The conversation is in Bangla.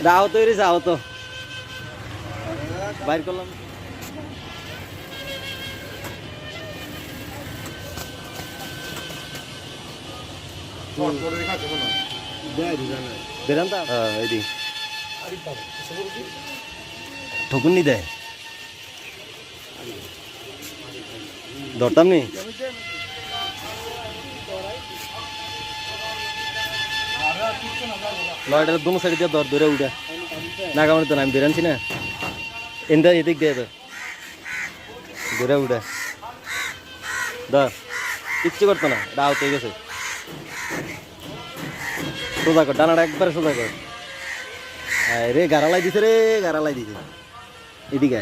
রাও তো এরে যাও তো বাইর করলাম বেদান্তা এদি ঠকুন নি দেয় ধরতাম নি লয়টার দোনো সাইড দিয়ে ধরে উঠা নাগামনি তো না আমি বেরানছি না এন্দা এদিক দিয়ে ধরে উঠা ধর কিচ্ছু করতো না এটা আউট হয়ে গেছে সোজা কর ডানাটা একবারে সোজা কর রে গাড়ালাই দিছে এদিকে